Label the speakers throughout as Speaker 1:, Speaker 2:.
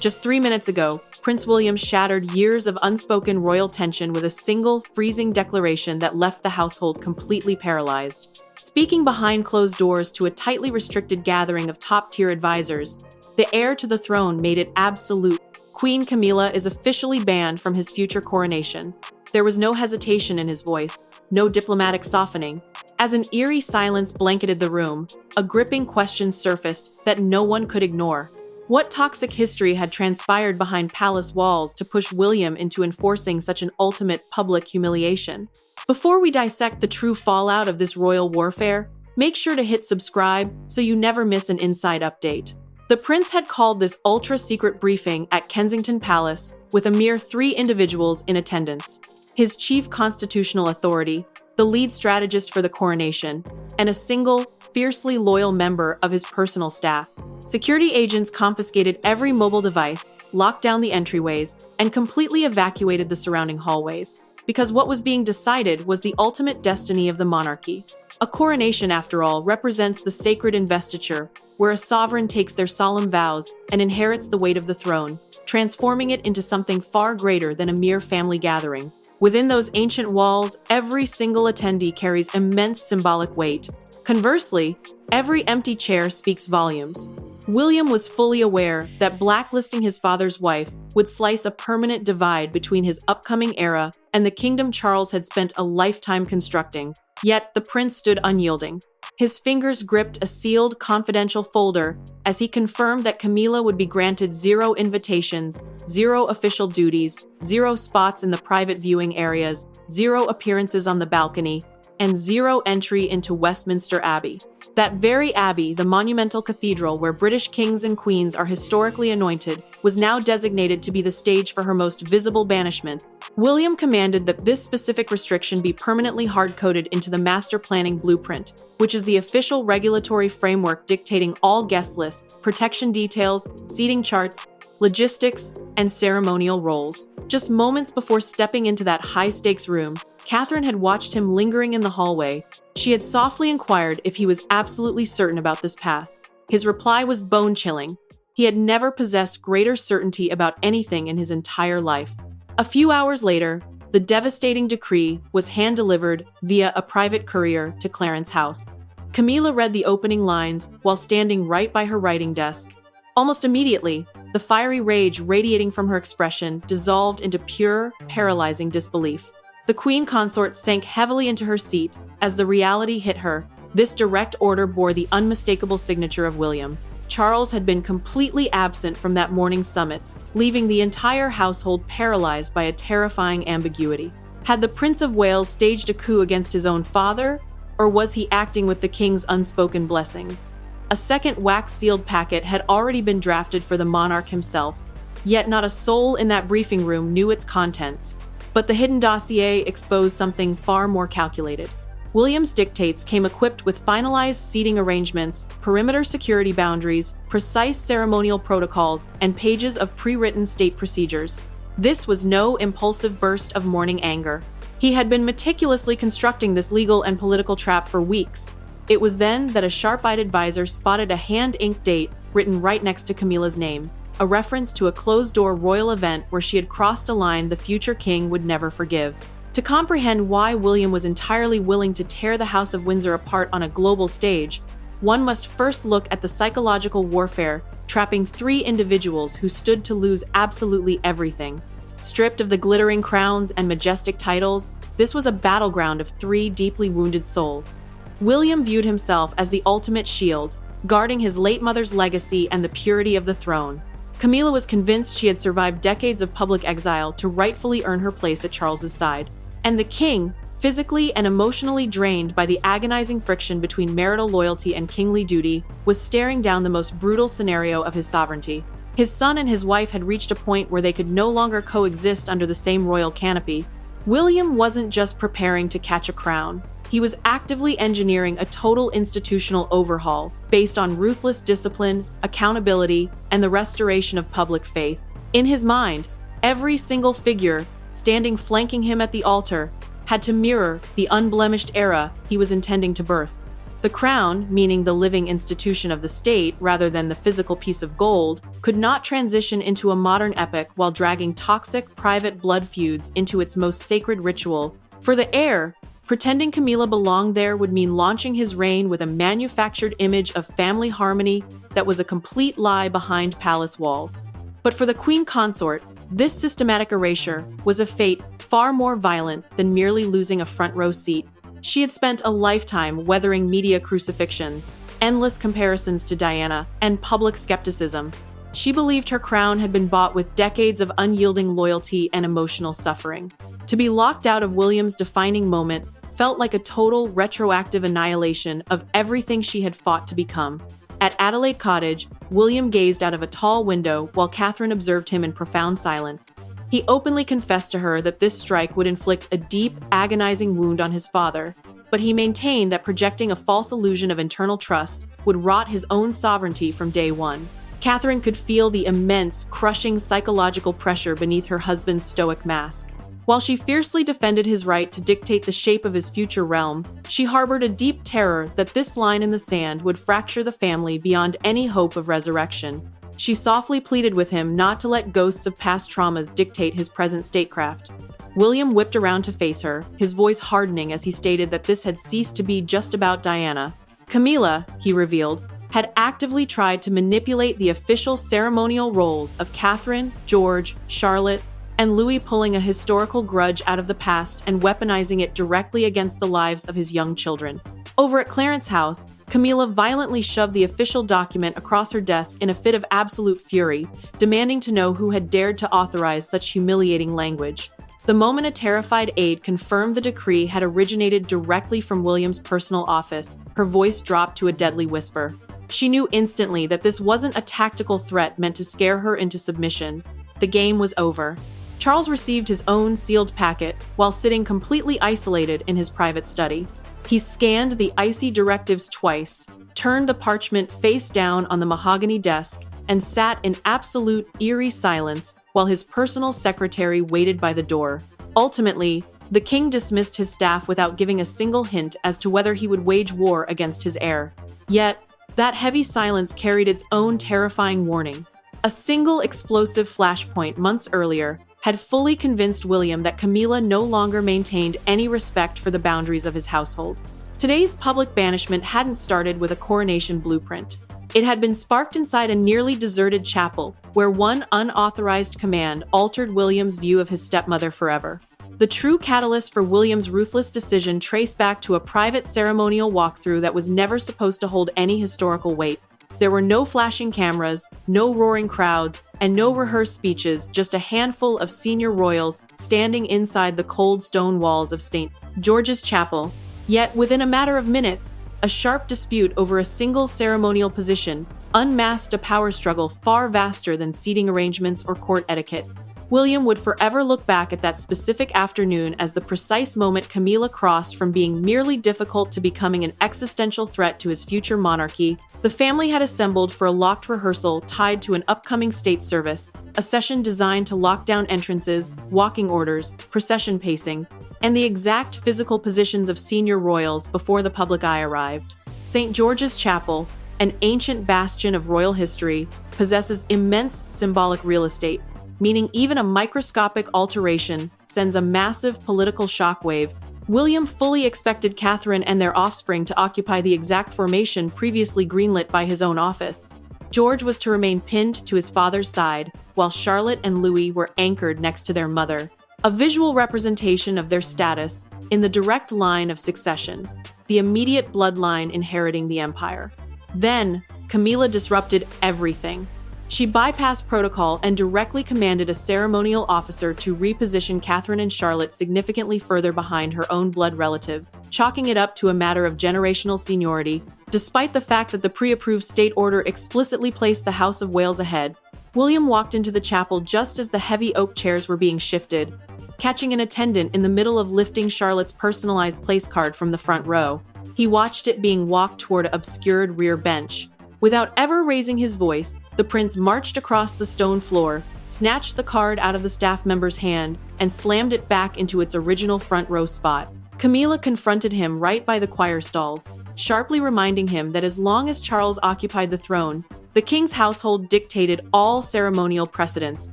Speaker 1: Just 3 minutes ago, Prince William shattered years of unspoken royal tension with a single, freezing declaration that left the household completely paralyzed. Speaking behind closed doors to a tightly restricted gathering of top-tier advisors, the heir to the throne made it absolute. Queen Camilla is officially banned from his future coronation. There was no hesitation in his voice, no diplomatic softening. As an eerie silence blanketed the room, a gripping question surfaced that no one could ignore. What toxic history had transpired behind palace walls to push William into enforcing such an ultimate public humiliation? Before we dissect the true fallout of this royal warfare, make sure to hit subscribe so you never miss an inside update. The prince had called this ultra-secret briefing at Kensington Palace with a mere 3 individuals in attendance: his chief constitutional authority, the lead strategist for the coronation, and a single, fiercely loyal member of his personal staff. Security agents confiscated every mobile device, locked down the entryways, and completely evacuated the surrounding hallways, because what was being decided was the ultimate destiny of the monarchy. A coronation, after all, represents the sacred investiture, where a sovereign takes their solemn vows and inherits the weight of the throne, transforming it into something far greater than a mere family gathering. Within those ancient walls, every single attendee carries immense symbolic weight. Conversely, every empty chair speaks volumes. William was fully aware that blacklisting his father's wife would slice a permanent divide between his upcoming era and the kingdom Charles had spent a lifetime constructing. Yet the prince stood unyielding. His fingers gripped a sealed, confidential folder as he confirmed that Camilla would be granted 0 invitations, 0 official duties, 0 spots in the private viewing areas, 0 appearances on the balcony, and 0 entry into Westminster Abbey. That very abbey, the monumental cathedral where British kings and queens are historically anointed, was now designated to be the stage for her most visible banishment. William commanded that this specific restriction be permanently hard-coded into the master planning blueprint, which is the official regulatory framework dictating all guest lists, protection details, seating charts, logistics, and ceremonial roles. Just moments before stepping into that high-stakes room, Catherine had watched him lingering in the hallway. She had softly inquired if he was absolutely certain about this path. His reply was bone-chilling. He had never possessed greater certainty about anything in his entire life. A few hours later, the devastating decree was hand-delivered via a private courier to Clarence's house. Camilla read the opening lines while standing right by her writing desk. Almost immediately, the fiery rage radiating from her expression dissolved into pure, paralyzing disbelief. The queen consort sank heavily into her seat as the reality hit her. This direct order bore the unmistakable signature of William. Charles had been completely absent from that morning's summit, leaving the entire household paralyzed by a terrifying ambiguity. Had the Prince of Wales staged a coup against his own father, or was he acting with the king's unspoken blessings? A second wax-sealed packet had already been drafted for the monarch himself, yet not a soul in that briefing room knew its contents. But the hidden dossier exposed something far more calculated. William's dictates came equipped with finalized seating arrangements, perimeter security boundaries, precise ceremonial protocols, and pages of pre-written state procedures. This was no impulsive burst of morning anger. He had been meticulously constructing this legal and political trap for weeks. It was then that a sharp-eyed advisor spotted a hand-inked date written right next to Camilla's name, a reference to a closed-door royal event where she had crossed a line the future king would never forgive. To comprehend why William was entirely willing to tear the House of Windsor apart on a global stage, one must first look at the psychological warfare trapping 3 individuals who stood to lose absolutely everything. Stripped of the glittering crowns and majestic titles, this was a battleground of 3 deeply wounded souls. William viewed himself as the ultimate shield, guarding his late mother's legacy and the purity of the throne. Camilla was convinced she had survived decades of public exile to rightfully earn her place at Charles's side. And the king, physically and emotionally drained by the agonizing friction between marital loyalty and kingly duty, was staring down the most brutal scenario of his sovereignty. His son and his wife had reached a point where they could no longer coexist under the same royal canopy. William wasn't just preparing to catch a crown. He was actively engineering a total institutional overhaul based on ruthless discipline, accountability, and the restoration of public faith. In his mind, every single figure standing flanking him at the altar had to mirror the unblemished era he was intending to birth. The crown, meaning the living institution of the state rather than the physical piece of gold, could not transition into a modern epic while dragging toxic, private blood feuds into its most sacred ritual. For the heir, pretending Camilla belonged there would mean launching his reign with a manufactured image of family harmony that was a complete lie behind palace walls. But for the queen consort, this systematic erasure was a fate far more violent than merely losing a front row seat. She had spent a lifetime weathering media crucifixions, endless comparisons to Diana, and public skepticism. She believed her crown had been bought with decades of unyielding loyalty and emotional suffering. To be locked out of William's defining moment felt like a total retroactive annihilation of everything she had fought to become. At Adelaide Cottage, William gazed out of a tall window while Catherine observed him in profound silence. He openly confessed to her that this strike would inflict a deep, agonizing wound on his father, but he maintained that projecting a false illusion of internal trust would rot his own sovereignty from day one. Catherine could feel the immense, crushing psychological pressure beneath her husband's stoic mask. While she fiercely defended his right to dictate the shape of his future realm, she harbored a deep terror that this line in the sand would fracture the family beyond any hope of resurrection. She softly pleaded with him not to let ghosts of past traumas dictate his present statecraft. William whipped around to face her, his voice hardening as he stated that this had ceased to be just about Diana. Camilla, he revealed, had actively tried to manipulate the official ceremonial roles of Catherine, George, Charlotte, and Louis, pulling a historical grudge out of the past and weaponizing it directly against the lives of his young children. Over at Clarence's house, Camilla violently shoved the official document across her desk in a fit of absolute fury, demanding to know who had dared to authorize such humiliating language. The moment a terrified aide confirmed the decree had originated directly from William's personal office, her voice dropped to a deadly whisper. She knew instantly that this wasn't a tactical threat meant to scare her into submission. The game was over. Charles received his own sealed packet while sitting completely isolated in his private study. He scanned the icy directives twice, turned the parchment face down on the mahogany desk, and sat in absolute eerie silence while his personal secretary waited by the door. Ultimately, the king dismissed his staff without giving a single hint as to whether he would wage war against his heir. Yet, that heavy silence carried its own terrifying warning. A single explosive flashpoint months earlier had fully convinced William that Camilla no longer maintained any respect for the boundaries of his household. Today's public banishment hadn't started with a coronation blueprint. It had been sparked inside a nearly deserted chapel, where one unauthorized command altered William's view of his stepmother forever. The true catalyst for William's ruthless decision traced back to a private ceremonial walkthrough that was never supposed to hold any historical weight. There were no flashing cameras, no roaring crowds, and no rehearsed speeches, just a handful of senior royals standing inside the cold stone walls of St. George's Chapel. Yet, within a matter of minutes, a sharp dispute over a single ceremonial position unmasked a power struggle far vaster than seating arrangements or court etiquette. William would forever look back at that specific afternoon as the precise moment Camilla crossed from being merely difficult to becoming an existential threat to his future monarchy. The family had assembled for a locked rehearsal tied to an upcoming state service, a session designed to lock down entrances, walking orders, procession pacing, and the exact physical positions of senior royals before the public eye arrived. St. George's Chapel, an ancient bastion of royal history, possesses immense symbolic real estate, meaning even a microscopic alteration sends a massive political shockwave. William fully expected Catherine and their offspring to occupy the exact formation previously greenlit by his own office. George was to remain pinned to his father's side, while Charlotte and Louis were anchored next to their mother, a visual representation of their status in the direct line of succession, the immediate bloodline inheriting the empire. Then, Camilla disrupted everything. She bypassed protocol and directly commanded a ceremonial officer to reposition Catherine and Charlotte significantly further behind her own blood relatives, chalking it up to a matter of generational seniority. Despite the fact that the pre-approved state order explicitly placed the House of Wales ahead, William walked into the chapel just as the heavy oak chairs were being shifted, catching an attendant in the middle of lifting Charlotte's personalized place card from the front row. He watched it being walked toward an obscured rear bench. Without ever raising his voice, the prince marched across the stone floor, snatched the card out of the staff member's hand, and slammed it back into its original front row spot. Camilla confronted him right by the choir stalls, sharply reminding him that as long as Charles occupied the throne, the king's household dictated all ceremonial precedents,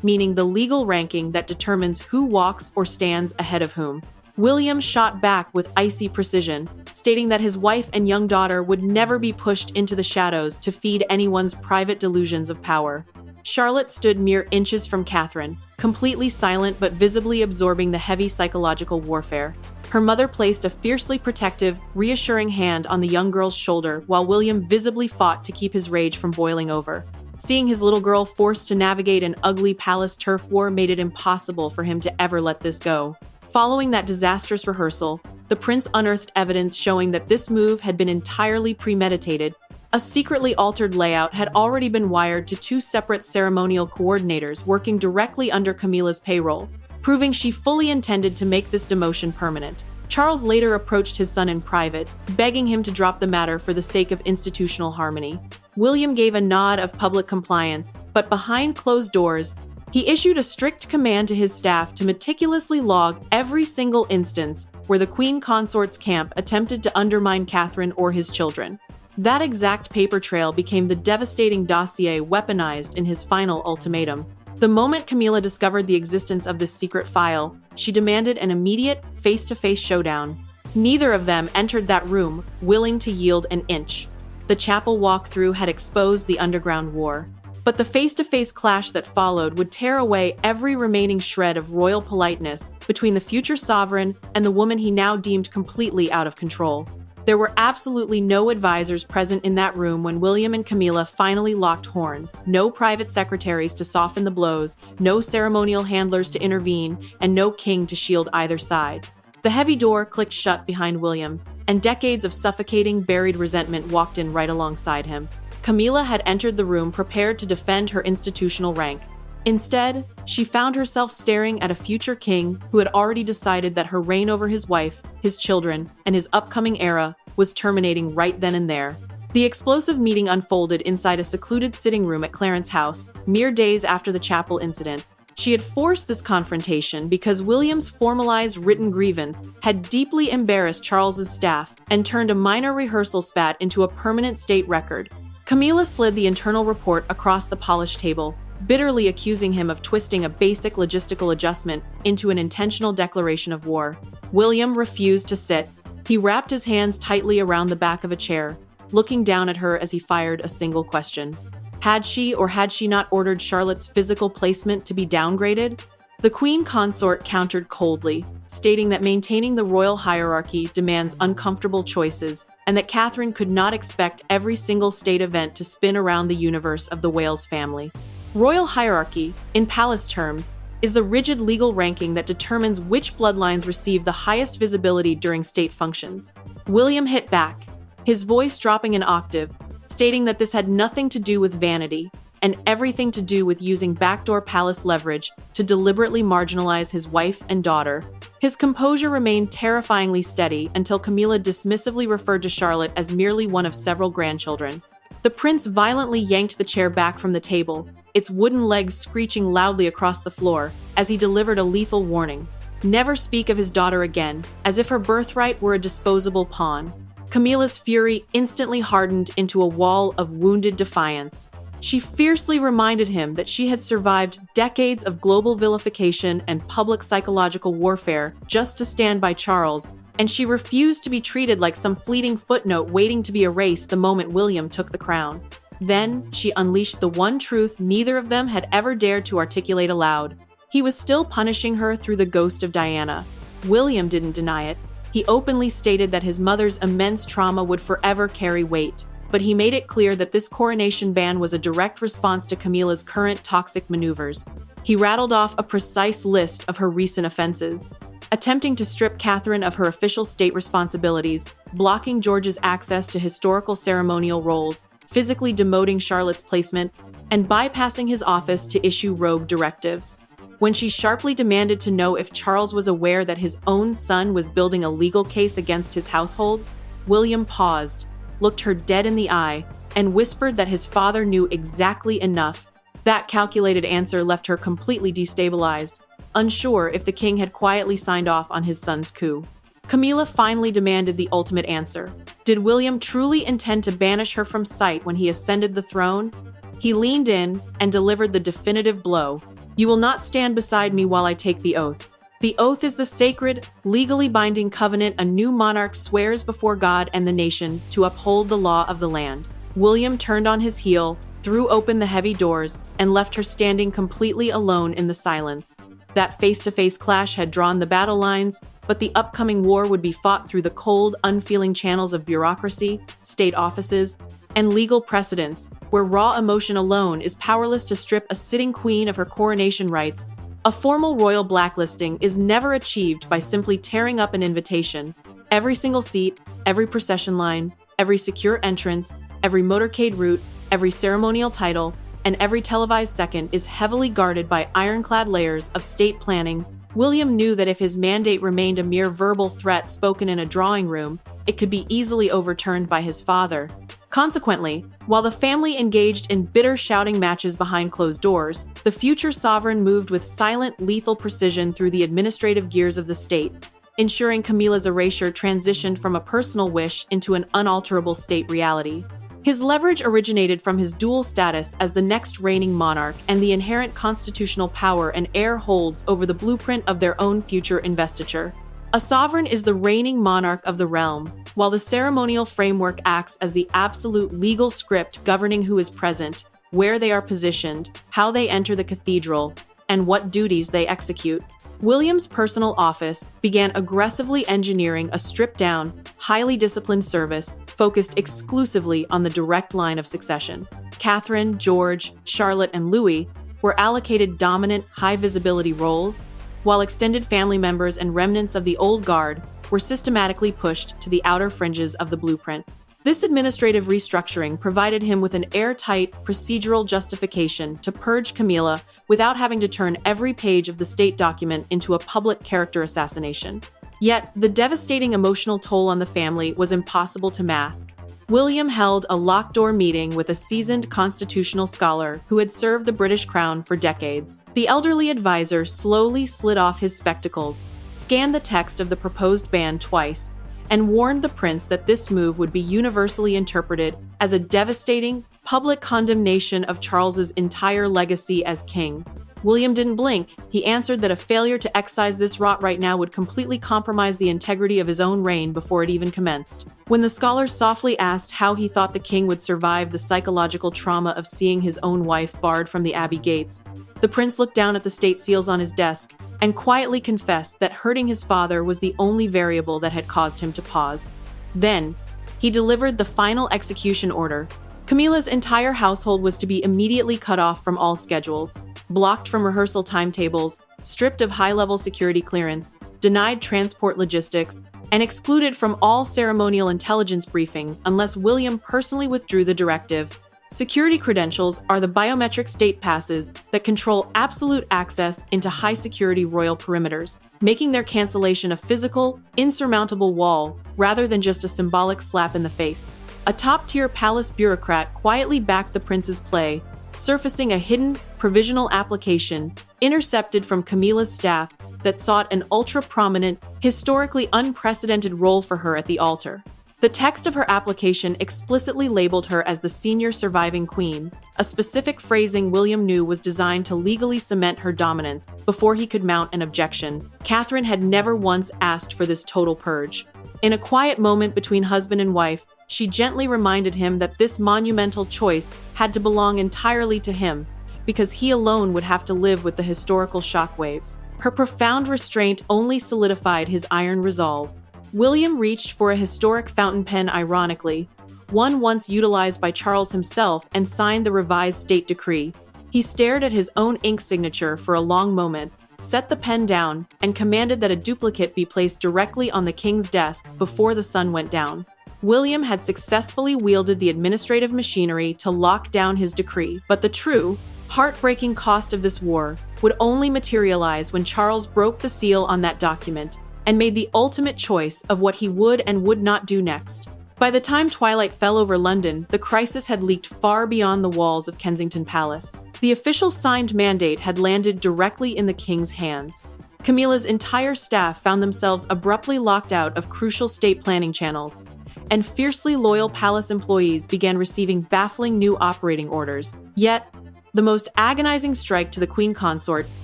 Speaker 1: meaning the legal ranking that determines who walks or stands ahead of whom. William shot back with icy precision, stating that his wife and young daughter would never be pushed into the shadows to feed anyone's private delusions of power. Charlotte stood mere inches from Catherine, completely silent but visibly absorbing the heavy psychological warfare. Her mother placed a fiercely protective, reassuring hand on the young girl's shoulder while William visibly fought to keep his rage from boiling over. Seeing his little girl forced to navigate an ugly palace turf war made it impossible for him to ever let this go. Following that disastrous rehearsal, the prince unearthed evidence showing that this move had been entirely premeditated. A secretly altered layout had already been wired to two separate ceremonial coordinators working directly under Camilla's payroll, proving she fully intended to make this demotion permanent. Charles later approached his son in private, begging him to drop the matter for the sake of institutional harmony. William gave a nod of public compliance, but behind closed doors, he issued a strict command to his staff to meticulously log every single instance where the Queen Consort's camp attempted to undermine Catherine or his children. That exact paper trail became the devastating dossier weaponized in his final ultimatum. The moment Camilla discovered the existence of this secret file, she demanded an immediate, face-to-face showdown. Neither of them entered that room, willing to yield an inch. The chapel walkthrough had exposed the underground war. But the face-to-face clash that followed would tear away every remaining shred of royal politeness between the future sovereign and the woman he now deemed completely out of control. There were absolutely no advisors present in that room when William and Camilla finally locked horns, no private secretaries to soften the blows, no ceremonial handlers to intervene, and no king to shield either side. The heavy door clicked shut behind William, and decades of suffocating, buried resentment walked in right alongside him. Camilla had entered the room prepared to defend her institutional rank. Instead, she found herself staring at a future king who had already decided that her reign over his wife, his children, and his upcoming era was terminating right then and there. The explosive meeting unfolded inside a secluded sitting room at Clarence's house, mere days after the chapel incident. She had forced this confrontation because William's formalized written grievance had deeply embarrassed Charles's staff and turned a minor rehearsal spat into a permanent state record. Camilla slid the internal report across the polished table, bitterly accusing him of twisting a basic logistical adjustment into an intentional declaration of war. William refused to sit. He wrapped his hands tightly around the back of a chair, looking down at her as he fired a single question. Had she or had she not ordered Charlotte's physical placement to be downgraded? The Queen Consort countered coldly, stating that maintaining the royal hierarchy demands uncomfortable choices, and that Catherine could not expect every single state event to spin around the universe of the Wales family. Royal hierarchy, in palace terms, is the rigid legal ranking that determines which bloodlines receive the highest visibility during state functions. William hit back, his voice dropping an octave, stating that this had nothing to do with vanity and everything to do with using backdoor palace leverage to deliberately marginalize his wife and daughter. His composure remained terrifyingly steady until Camilla dismissively referred to Charlotte as merely one of several grandchildren. The prince violently yanked the chair back from the table, its wooden legs screeching loudly across the floor as he delivered a lethal warning. Never speak of his daughter again, as if her birthright were a disposable pawn. Camilla's fury instantly hardened into a wall of wounded defiance. She fiercely reminded him that she had survived decades of global vilification and public psychological warfare just to stand by Charles, and she refused to be treated like some fleeting footnote waiting to be erased the moment William took the crown. Then, she unleashed the one truth neither of them had ever dared to articulate aloud. He was still punishing her through the ghost of Diana. William didn't deny it. He openly stated that his mother's immense trauma would forever carry weight, but he made it clear that this coronation ban was a direct response to Camilla's current toxic maneuvers. He rattled off a precise list of her recent offenses, attempting to strip Catherine of her official state responsibilities, blocking George's access to historical ceremonial roles, physically demoting Charlotte's placement, and bypassing his office to issue rogue directives. When she sharply demanded to know if Charles was aware that his own son was building a legal case against his household, William paused, looked her dead in the eye, and whispered that his father knew exactly enough. That calculated answer left her completely destabilized, unsure if the king had quietly signed off on his son's coup. Camilla finally demanded the ultimate answer. Did William truly intend to banish her from sight when he ascended the throne? He leaned in and delivered the definitive blow. You will not stand beside me while I take the oath. The oath is the sacred, legally binding covenant a new monarch swears before God and the nation to uphold the law of the land. William turned on his heel, threw open the heavy doors, and left her standing completely alone in the silence. That face-to-face clash had drawn the battle lines, but the upcoming war would be fought through the cold, unfeeling channels of bureaucracy, state offices, and legal precedents, where raw emotion alone is powerless to strip a sitting queen of her coronation rights. A formal royal blacklisting is never achieved by simply tearing up an invitation. Every single seat, every procession line, every secure entrance, every motorcade route, every ceremonial title, and every televised second is heavily guarded by ironclad layers of state planning. William knew that if his mandate remained a mere verbal threat spoken in a drawing room, it could be easily overturned by his father. Consequently, while the family engaged in bitter shouting matches behind closed doors, the future sovereign moved with silent, lethal precision through the administrative gears of the state, ensuring Camilla's erasure transitioned from a personal wish into an unalterable state reality. His leverage originated from his dual status as the next reigning monarch and the inherent constitutional power an heir holds over the blueprint of their own future investiture. A sovereign is the reigning monarch of the realm, while the ceremonial framework acts as the absolute legal script governing who is present, where they are positioned, how they enter the cathedral, and what duties they execute. William's personal office began aggressively engineering a stripped-down, highly disciplined service focused exclusively on the direct line of succession. Catherine, George, Charlotte, and Louis were allocated dominant, high-visibility roles, while extended family members and remnants of the old guard were systematically pushed to the outer fringes of the blueprint. This administrative restructuring provided him with an airtight, procedural justification to purge Camilla without having to turn every page of the state document into a public character assassination. Yet, the devastating emotional toll on the family was impossible to mask. William held a locked-door meeting with a seasoned constitutional scholar who had served the British crown for decades. The elderly advisor slowly slid off his spectacles, scanned the text of the proposed ban twice, and warned the prince that this move would be universally interpreted as a devastating, public condemnation of Charles's entire legacy as king. William didn't blink. He answered that a failure to excise this rot right now would completely compromise the integrity of his own reign before it even commenced. When the scholar softly asked how he thought the king would survive the psychological trauma of seeing his own wife barred from the abbey gates, the prince looked down at the state seals on his desk and quietly confessed that hurting his father was the only variable that had caused him to pause. Then, he delivered the final execution order. Camilla's entire household was to be immediately cut off from all schedules, blocked from rehearsal timetables, stripped of high-level security clearance, denied transport logistics, and excluded from all ceremonial intelligence briefings unless William personally withdrew the directive. Security credentials are the biometric state passes that control absolute access into high-security royal perimeters, making their cancellation a physical, insurmountable wall rather than just a symbolic slap in the face. A top-tier palace bureaucrat quietly backed the prince's play, surfacing a hidden, provisional application intercepted from Camilla's staff that sought an ultra-prominent, historically unprecedented role for her at the altar. The text of her application explicitly labeled her as the senior surviving queen, a specific phrasing William knew was designed to legally cement her dominance before he could mount an objection. Catherine had never once asked for this total purge. In a quiet moment between husband and wife, she gently reminded him that this monumental choice had to belong entirely to him, because he alone would have to live with the historical shockwaves. Her profound restraint only solidified his iron resolve. William reached for a historic fountain pen ironically, one once utilized by Charles himself, and signed the revised state decree. He stared at his own ink signature for a long moment, set the pen down, and commanded that a duplicate be placed directly on the king's desk before the sun went down. William had successfully wielded the administrative machinery to lock down his decree, but the true, heartbreaking cost of this war would only materialize when Charles broke the seal on that document and made the ultimate choice of what he would and would not do next. By the time twilight fell over London, the crisis had leaked far beyond the walls of Kensington Palace. The official signed mandate had landed directly in the king's hands. Camilla's entire staff found themselves abruptly locked out of crucial state planning channels, and fiercely loyal palace employees began receiving baffling new operating orders. Yet, the most agonizing strike to the queen consort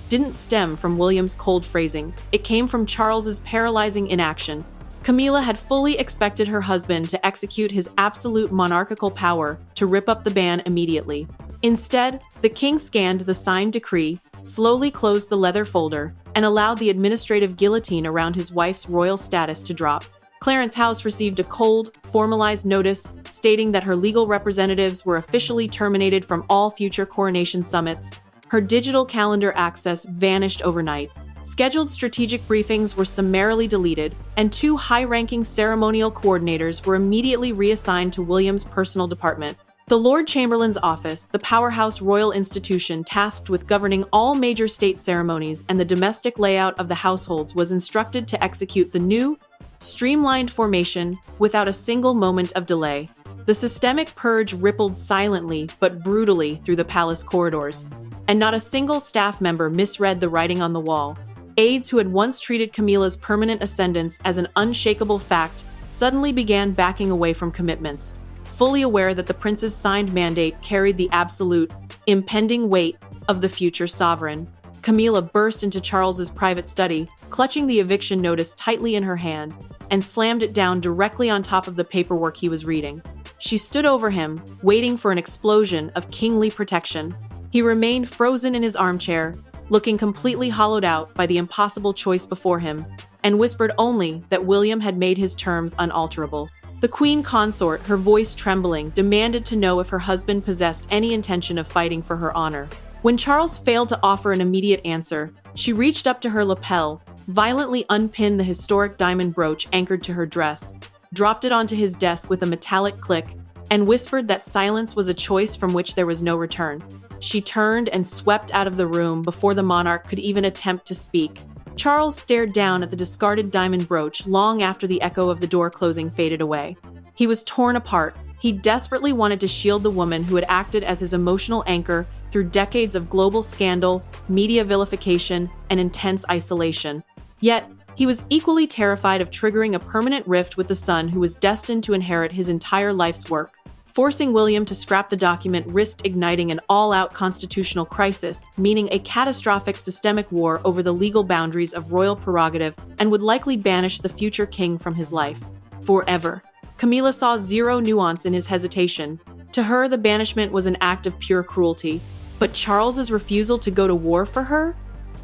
Speaker 1: didn't stem from William's cold phrasing. It came from Charles's paralyzing inaction. Camilla had fully expected her husband to execute his absolute monarchical power to rip up the ban immediately. Instead, the king scanned the signed decree, slowly closed the leather folder, and allowed the administrative guillotine around his wife's royal status to drop. Clarence House received a cold, formalized notice stating that her legal representatives were officially terminated from all future coronation summits. Her digital calendar access vanished overnight. Scheduled strategic briefings were summarily deleted, and 2 high-ranking ceremonial coordinators were immediately reassigned to William's personal department. The Lord Chamberlain's office, the powerhouse royal institution tasked with governing all major state ceremonies and the domestic layout of the households, was instructed to execute the new, streamlined formation without a single moment of delay. The systemic purge rippled silently but brutally through the palace corridors, and not a single staff member misread the writing on the wall. Aides who had once treated Camilla's permanent ascendance as an unshakable fact suddenly began backing away from commitments, fully aware that the prince's signed mandate carried the absolute, impending weight of the future sovereign. Camilla burst into Charles's private study, clutching the eviction notice tightly in her hand, and slammed it down directly on top of the paperwork he was reading. She stood over him, waiting for an explosion of kingly protection. He remained frozen in his armchair, looking completely hollowed out by the impossible choice before him, and whispered only that William had made his terms unalterable. The queen consort, her voice trembling, demanded to know if her husband possessed any intention of fighting for her honor. When Charles failed to offer an immediate answer, she reached up to her lapel, violently unpinned the historic diamond brooch anchored to her dress, dropped it onto his desk with a metallic click, and whispered that silence was a choice from which there was no return. She turned and swept out of the room before the monarch could even attempt to speak. Charles stared down at the discarded diamond brooch long after the echo of the door closing faded away. He was torn apart. He desperately wanted to shield the woman who had acted as his emotional anchor through decades of global scandal, media vilification, and intense isolation. Yet, he was equally terrified of triggering a permanent rift with the son who was destined to inherit his entire life's work. Forcing William to scrap the document risked igniting an all-out constitutional crisis, meaning a catastrophic systemic war over the legal boundaries of royal prerogative, and would likely banish the future king from his life. Forever. Camilla saw zero nuance in his hesitation. To her, the banishment was an act of pure cruelty. But Charles's refusal to go to war for her?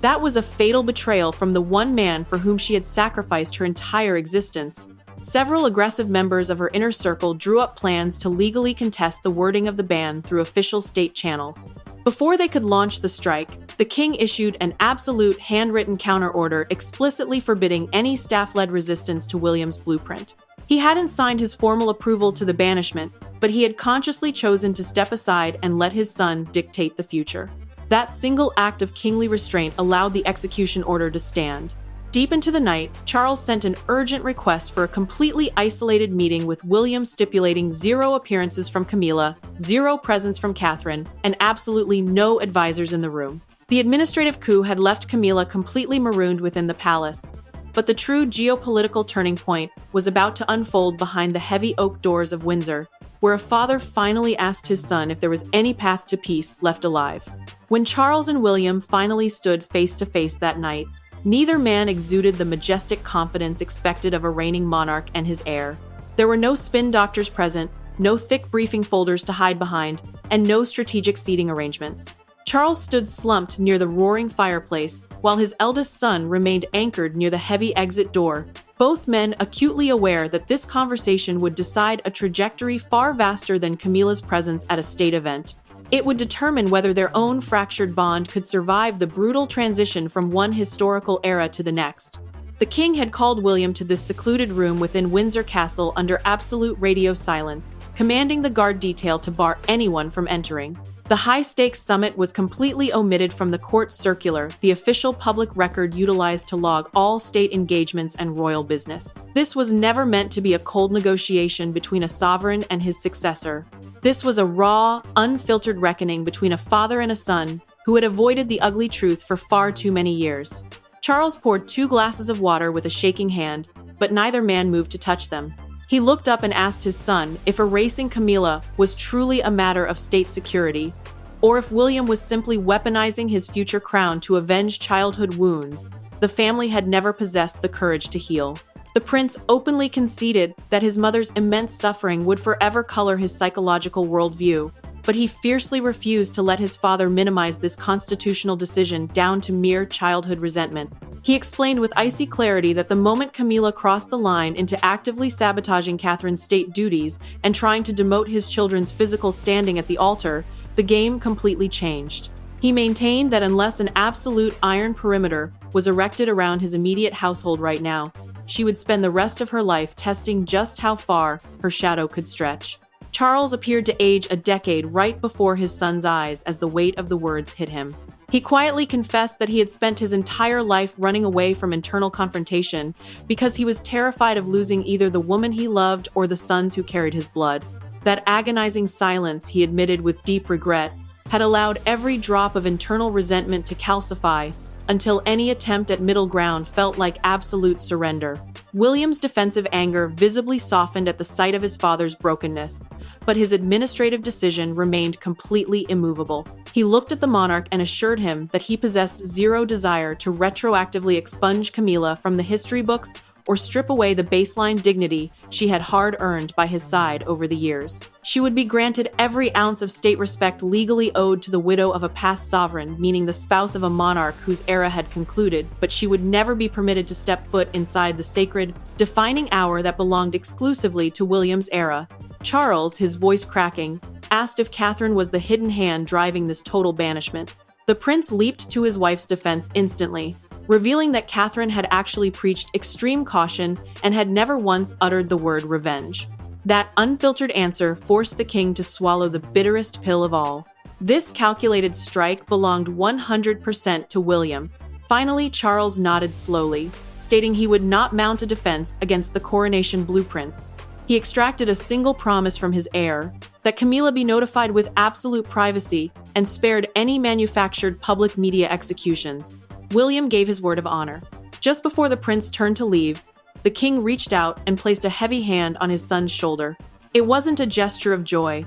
Speaker 1: That was a fatal betrayal from the one man for whom she had sacrificed her entire existence. Several aggressive members of her inner circle drew up plans to legally contest the wording of the ban through official state channels. Before they could launch the strike, the king issued an absolute handwritten counter-order explicitly forbidding any staff-led resistance to William's blueprint. He hadn't signed his formal approval to the banishment, but he had consciously chosen to step aside and let his son dictate the future. That single act of kingly restraint allowed the execution order to stand. Deep into the night, Charles sent an urgent request for a completely isolated meeting with William, stipulating 0 appearances from Camilla, 0 presence from Catherine, and absolutely no advisors in the room. The administrative coup had left Camilla completely marooned within the palace, but the true geopolitical turning point was about to unfold behind the heavy oak doors of Windsor, where a father finally asked his son if there was any path to peace left alive. When Charles and William finally stood face to face that night, neither man exuded the majestic confidence expected of a reigning monarch and his heir. There were no spin doctors present, no thick briefing folders to hide behind, and no strategic seating arrangements. Charles stood slumped near the roaring fireplace, while his eldest son remained anchored near the heavy exit door, both men acutely aware that this conversation would decide a trajectory far vaster than Camilla's presence at a state event. It would determine whether their own fractured bond could survive the brutal transition from one historical era to the next. The king had called William to this secluded room within Windsor Castle under absolute radio silence, commanding the guard detail to bar anyone from entering. The high-stakes summit was completely omitted from the court's circular, the official public record utilized to log all state engagements and royal business. This was never meant to be a cold negotiation between a sovereign and his successor. This was a raw, unfiltered reckoning between a father and a son who had avoided the ugly truth for far too many years. Charles poured 2 glasses of water with a shaking hand, but neither man moved to touch them. He looked up and asked his son if erasing Camilla was truly a matter of state security, or if William was simply weaponizing his future crown to avenge childhood wounds the family had never possessed the courage to heal. The prince openly conceded that his mother's immense suffering would forever color his psychological worldview, but he fiercely refused to let his father minimize this constitutional decision down to mere childhood resentment. He explained with icy clarity that the moment Camilla crossed the line into actively sabotaging Catherine's state duties and trying to demote his children's physical standing at the altar, the game completely changed. He maintained that unless an absolute iron perimeter was erected around his immediate household right now, she would spend the rest of her life testing just how far her shadow could stretch. Charles appeared to age a decade right before his son's eyes as the weight of the words hit him. He quietly confessed that he had spent his entire life running away from internal confrontation because he was terrified of losing either the woman he loved or the sons who carried his blood. That agonizing silence, he admitted with deep regret, had allowed every drop of internal resentment to calcify until any attempt at middle ground felt like absolute surrender. William's defensive anger visibly softened at the sight of his father's brokenness, but his administrative decision remained completely immovable. He looked at the monarch and assured him that he possessed zero desire to retroactively expunge Camilla from the history books or strip away the baseline dignity she had hard-earned by his side over the years. She would be granted every ounce of state respect legally owed to the widow of a past sovereign, meaning the spouse of a monarch whose era had concluded, but she would never be permitted to step foot inside the sacred, defining hour that belonged exclusively to William's era. Charles, his voice cracking, asked if Catherine was the hidden hand driving this total banishment. The prince leaped to his wife's defense instantly, revealing that Catherine had actually preached extreme caution and had never once uttered the word revenge. That unfiltered answer forced the king to swallow the bitterest pill of all. This calculated strike belonged 100% to William. Finally, Charles nodded slowly, stating he would not mount a defense against the coronation blueprints. He extracted a single promise from his heir, that Camilla be notified with absolute privacy and spared any manufactured public media executions. William gave his word of honor. Just before the prince turned to leave, the king reached out and placed a heavy hand on his son's shoulder. It wasn't a gesture of joy,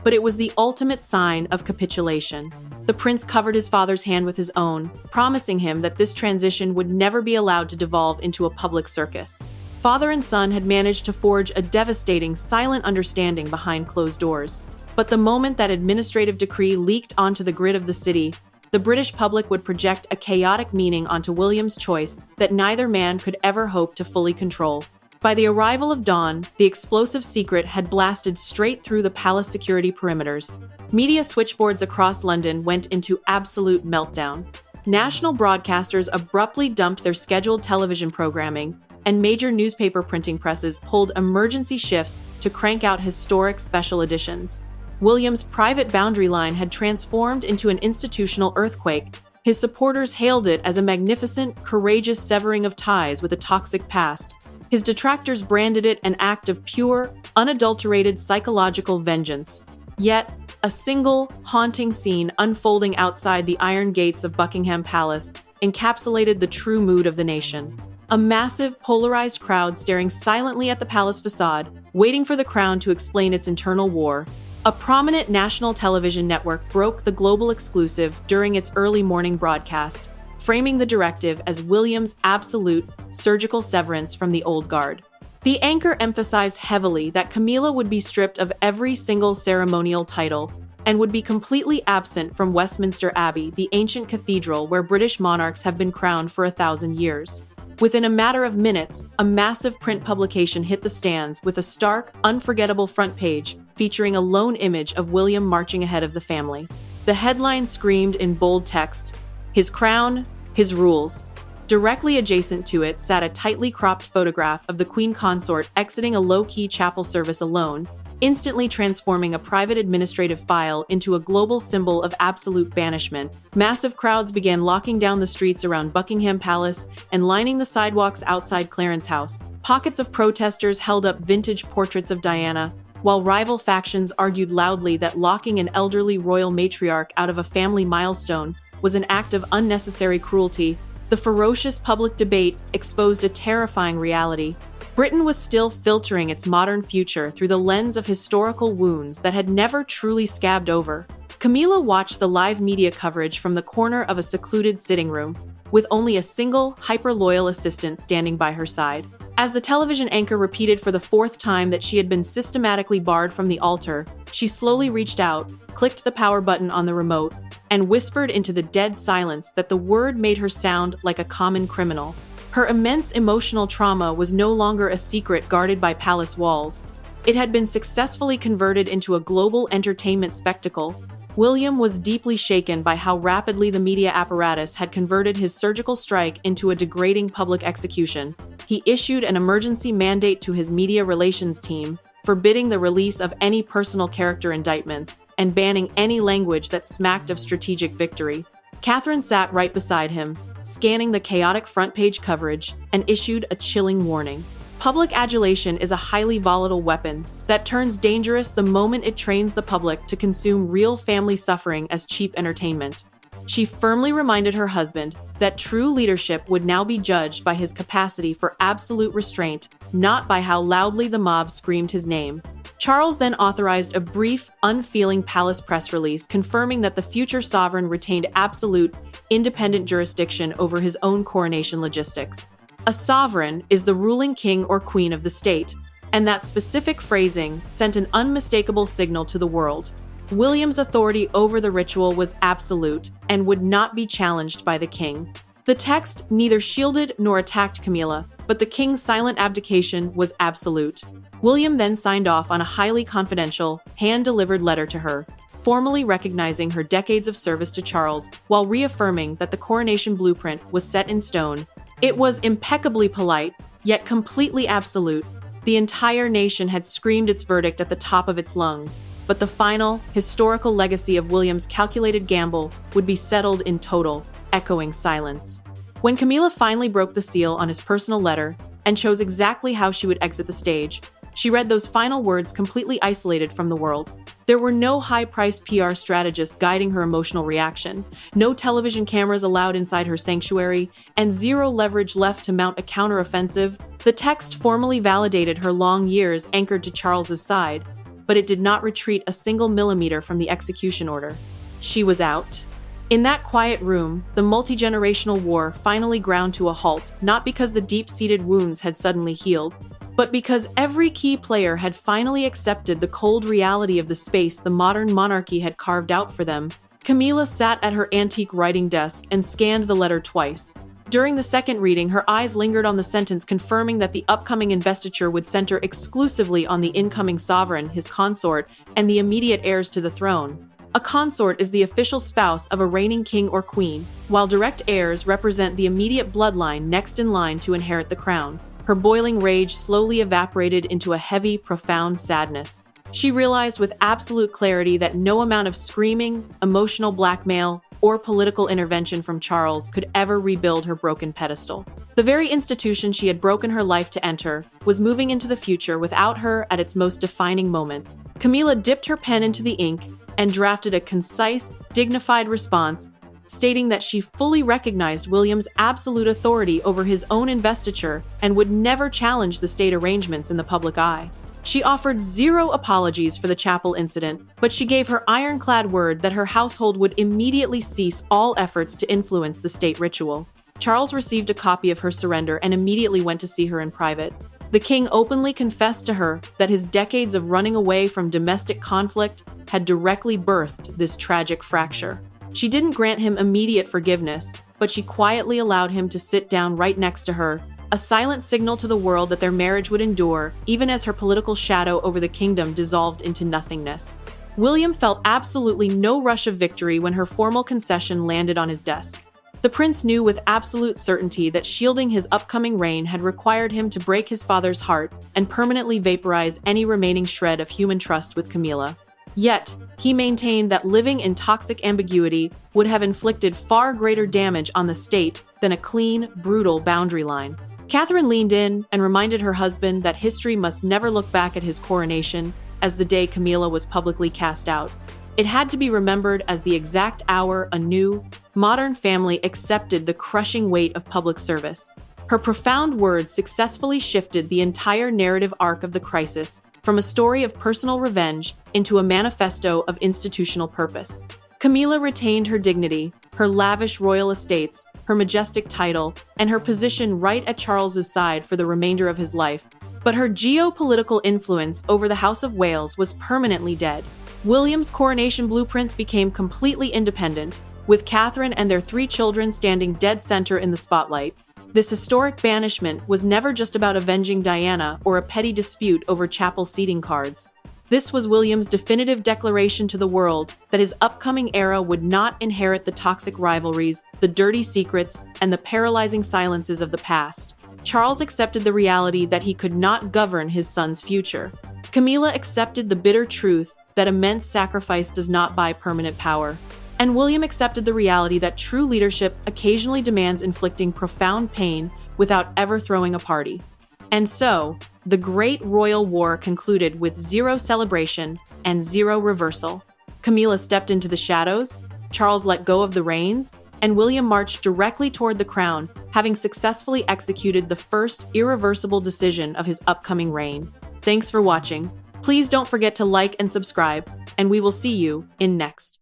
Speaker 1: but it was the ultimate sign of capitulation. The prince covered his father's hand with his own, promising him that this transition would never be allowed to devolve into a public circus. Father and son had managed to forge a devastating, silent understanding behind closed doors. But the moment that administrative decree leaked onto the grid of the city, the British public would project a chaotic meaning onto William's choice that neither man could ever hope to fully control. By the arrival of dawn, the explosive secret had blasted straight through the palace security perimeters. Media switchboards across London went into absolute meltdown. National broadcasters abruptly dumped their scheduled television programming, and major newspaper printing presses pulled emergency shifts to crank out historic special editions. William's private boundary line had transformed into an institutional earthquake. His supporters hailed it as a magnificent, courageous severing of ties with a toxic past. His detractors branded it an act of pure, unadulterated psychological vengeance. Yet, a single, haunting scene unfolding outside the iron gates of Buckingham Palace encapsulated the true mood of the nation. A massive, polarized crowd staring silently at the palace facade, waiting for the crown to explain its internal war. A prominent national television network broke the global exclusive during its early morning broadcast, framing the directive as William's absolute, surgical severance from the old guard. The anchor emphasized heavily that Camilla would be stripped of every single ceremonial title and would be completely absent from Westminster Abbey, the ancient cathedral where British monarchs have been crowned for 1,000 years. Within a matter of minutes, a massive print publication hit the stands with a stark, unforgettable front page featuring a lone image of William marching ahead of the family. The headline screamed in bold text, "His crown, his rules." Directly adjacent to it sat a tightly cropped photograph of the Queen Consort exiting a low-key chapel service alone, instantly transforming a private administrative file into a global symbol of absolute banishment. Massive crowds began locking down the streets around Buckingham Palace and lining the sidewalks outside Clarence House. Pockets of protesters held up vintage portraits of Diana, while rival factions argued loudly that locking an elderly royal matriarch out of a family milestone was an act of unnecessary cruelty. The ferocious public debate exposed a terrifying reality. Britain was still filtering its modern future through the lens of historical wounds that had never truly scabbed over. Camilla watched the live media coverage from the corner of a secluded sitting room, with only a single, hyper-loyal assistant standing by her side. As the television anchor repeated for the fourth time that she had been systematically barred from the altar, she slowly reached out, clicked the power button on the remote, and whispered into the dead silence that the word made her sound like a common criminal. Her immense emotional trauma was no longer a secret guarded by palace walls. It had been successfully converted into a global entertainment spectacle. William was deeply shaken by how rapidly the media apparatus had converted his surgical strike into a degrading public execution. He issued an emergency mandate to his media relations team, forbidding the release of any personal character indictments and banning any language that smacked of strategic victory. Catherine sat right beside him, scanning the chaotic front-page coverage, and issued a chilling warning. Public adulation is a highly volatile weapon that turns dangerous the moment it trains the public to consume real family suffering as cheap entertainment. She firmly reminded her husband that true leadership would now be judged by his capacity for absolute restraint, not by how loudly the mob screamed his name. Charles then authorized a brief, unfeeling palace press release confirming that the future sovereign retained absolute, independent jurisdiction over his own coronation logistics. A sovereign is the ruling king or queen of the state, and that specific phrasing sent an unmistakable signal to the world. William's authority over the ritual was absolute and would not be challenged by the king. The text neither shielded nor attacked Camilla, but the king's silent abdication was absolute. William then signed off on a highly confidential, hand-delivered letter to her, formally recognizing her decades of service to Charles while reaffirming that the coronation blueprint was set in stone. It was impeccably polite, yet completely absolute. The entire nation had screamed its verdict at the top of its lungs, but the final, historical legacy of William's calculated gamble would be settled in total, echoing silence. When Camilla finally broke the seal on his personal letter and chose exactly how she would exit the stage, she read those final words completely isolated from the world. There were no high-priced PR strategists guiding her emotional reaction, no television cameras allowed inside her sanctuary, and zero leverage left to mount a counteroffensive. The text formally validated her long years anchored to Charles's side, but it did not retreat a single millimeter from the execution order. She was out. In that quiet room, the multi-generational war finally ground to a halt, not because the deep-seated wounds had suddenly healed, but because every key player had finally accepted the cold reality of the space the modern monarchy had carved out for them. Camilla sat at her antique writing desk and scanned the letter twice. During the second reading, her eyes lingered on the sentence confirming that the upcoming investiture would center exclusively on the incoming sovereign, his consort, and the immediate heirs to the throne. A consort is the official spouse of a reigning king or queen, while direct heirs represent the immediate bloodline next in line to inherit the crown. Her boiling rage slowly evaporated into a heavy, profound sadness. She realized with absolute clarity that no amount of screaming, emotional blackmail, or political intervention from Charles could ever rebuild her broken pedestal. The very institution she had broken her life to enter was moving into the future without her at its most defining moment. Camilla dipped her pen into the ink and drafted a concise, dignified response, stating that she fully recognized William's absolute authority over his own investiture and would never challenge the state arrangements in the public eye. She offered zero apologies for the chapel incident, but she gave her ironclad word that her household would immediately cease all efforts to influence the state ritual. Charles received a copy of her surrender and immediately went to see her in private. The king openly confessed to her that his decades of running away from domestic conflict had directly birthed this tragic fracture. She didn't grant him immediate forgiveness, but she quietly allowed him to sit down right next to her, a silent signal to the world that their marriage would endure, even as her political shadow over the kingdom dissolved into nothingness. William felt absolutely no rush of victory when her formal concession landed on his desk. The prince knew with absolute certainty that shielding his upcoming reign had required him to break his father's heart and permanently vaporize any remaining shred of human trust with Camilla. Yet, he maintained that living in toxic ambiguity would have inflicted far greater damage on the state than a clean, brutal boundary line. Catherine leaned in and reminded her husband that history must never look back at his coronation as the day Camilla was publicly cast out. It had to be remembered as the exact hour a new, modern family accepted the crushing weight of public service. Her profound words successfully shifted the entire narrative arc of the crisis, from a story of personal revenge into a manifesto of institutional purpose. Camilla retained her dignity, her lavish royal estates, her majestic title, and her position right at Charles's side for the remainder of his life. But her geopolitical influence over the House of Wales was permanently dead. William's coronation blueprints became completely independent, with Catherine and their 3 children standing dead center in the spotlight. This historic banishment was never just about avenging Diana or a petty dispute over chapel seating cards. This was William's definitive declaration to the world that his upcoming era would not inherit the toxic rivalries, the dirty secrets, and the paralyzing silences of the past. Charles accepted the reality that he could not govern his son's future. Camilla accepted the bitter truth that immense sacrifice does not buy permanent power. And William accepted the reality that true leadership occasionally demands inflicting profound pain without ever throwing a party. And so, the Great Royal War concluded with 0 celebration and 0 reversal. Camilla stepped into the shadows, Charles let go of the reins, and William marched directly toward the crown, having successfully executed the first irreversible decision of his upcoming reign. Thanks for watching. Please don't forget to like and subscribe, and we will see you in next.